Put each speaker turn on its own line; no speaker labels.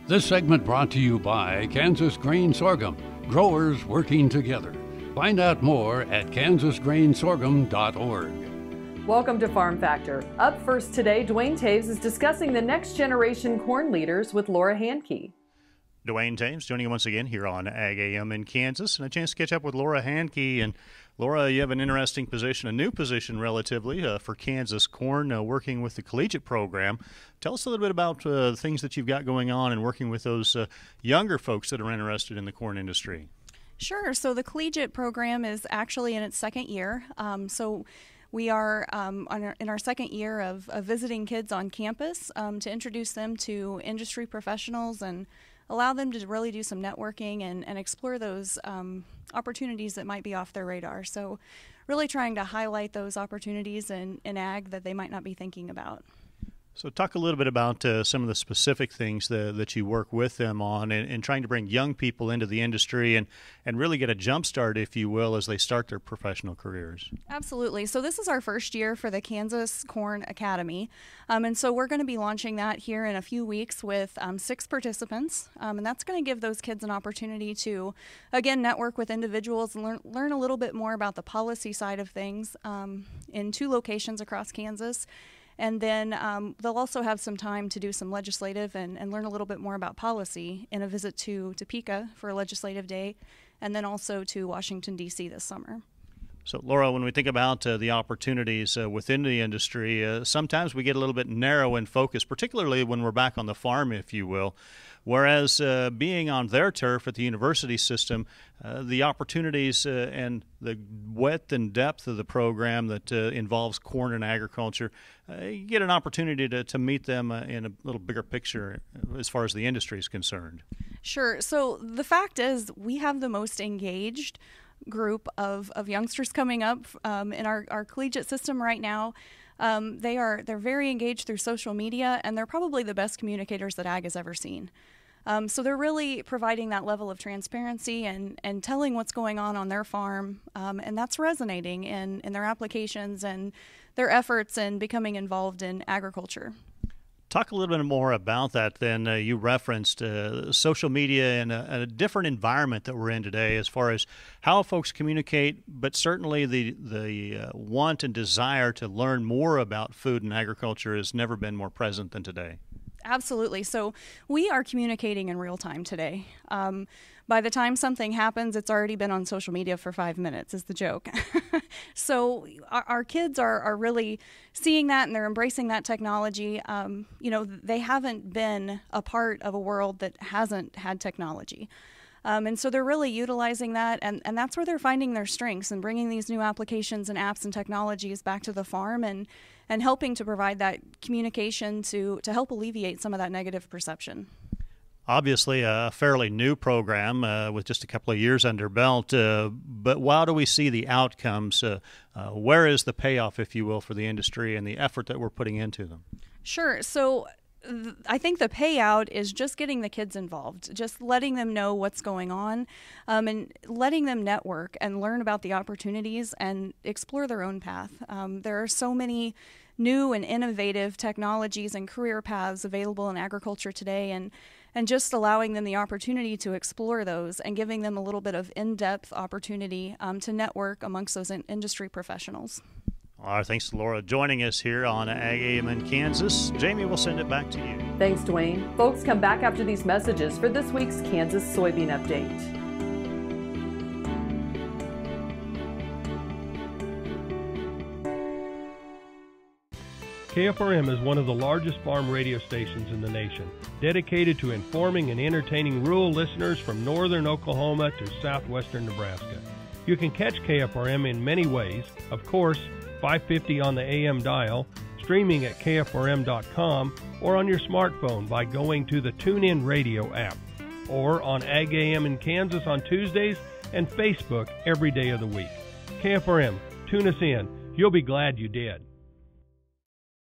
This segment brought to you by Kansas Grain Sorghum, growers working together. Find out more at kansasgrainsorghum.org.
Welcome to Farm Factor. Up first today, Duane Toews is discussing the next generation corn leaders with Laura Handke.
Duane Toews joining you once again here on AGam in Kansas, and a chance to catch up with Laura Handke. And Laura, you have an interesting position, a new position relatively, for Kansas corn, working with the collegiate program. Tell us a little bit about the things that you've got going on and working with those younger folks that are interested in the corn industry.
Sure. So the collegiate program is actually in its second year. So we are in our second year of visiting kids on campus to introduce them to industry professionals and allow them to really do some networking and explore those opportunities that might be off their radar. So really trying to highlight those opportunities in ag that they might not be thinking about.
So talk a little bit about some of the specific things that you work with them on and trying to bring young people into the industry and really get a jump start, if you will, as they start their professional careers.
Absolutely. So this is our first year for the Kansas Corn Academy. And so we're going to be launching that here in a few weeks with 6 participants. And that's going to give those kids an opportunity to, again, network with individuals and learn a little bit more about the policy side of things in 2 locations across Kansas. And then they'll also have some time to do some legislative and learn a little bit more about policy in a visit to Topeka for a legislative day, and then also to Washington, D.C. this summer.
So, Laura, when we think about the opportunities within the industry, sometimes we get a little bit narrow in focus, particularly when we're back on the farm, if you will. Whereas being on their turf at the university system, the opportunities and the width and depth of the program that involves corn and agriculture, you get an opportunity to meet them in a little bigger picture as far as the industry is concerned. Sure.
So the fact is we have the most engaged group of youngsters coming up in our collegiate system right now. They're very engaged through social media, and they're probably the best communicators that ag has ever seen. So they're really providing that level of transparency and telling what's going on their farm, and that's resonating in their applications and their efforts in becoming involved in agriculture.
Talk a little bit more about that then. You referenced social media and a different environment that we're in today as far as how folks communicate, but certainly the want and desire to learn more about food and agriculture has never been more present than today.
Absolutely. So we are communicating in real time today. By the time something happens, it's already been on social media for 5 minutes, is the joke. So our kids are really seeing that, and they're embracing that technology. They haven't been a part of a world that hasn't had technology. And so they're really utilizing that, and that's where they're finding their strengths and bringing these new applications and apps and technologies back to the farm and helping to provide that communication to help alleviate some of that negative perception.
Obviously a fairly new program with just a couple of years under belt, but how do we see the outcomes? Where is the payoff, if you will, for the industry and the effort that we're putting into them?
Sure. So I think the payout is just getting the kids involved, just letting them know what's going on, and letting them network and learn about the opportunities and explore their own path. There are so many new and innovative technologies and career paths available in agriculture today, and just allowing them the opportunity to explore those and giving them a little bit of in-depth opportunity to network amongst those industry professionals.
All right, thanks to Laura joining us here on AGam in Kansas. Jamie, we'll send it back to you.
Thanks, Duane. Folks, come back after these messages for this week's Kansas Soybean Update.
KFRM is one of the largest farm radio stations in the nation, dedicated to informing and entertaining rural listeners from northern Oklahoma to southwestern Nebraska. You can catch KFRM in many ways. Of course, 550 on the AM dial, streaming at kfrm.com, or on your smartphone by going to the TuneIn Radio app, or on AGam in Kansas on Tuesdays and Facebook every day of the week. KFRM, tune us in. You'll be glad you did.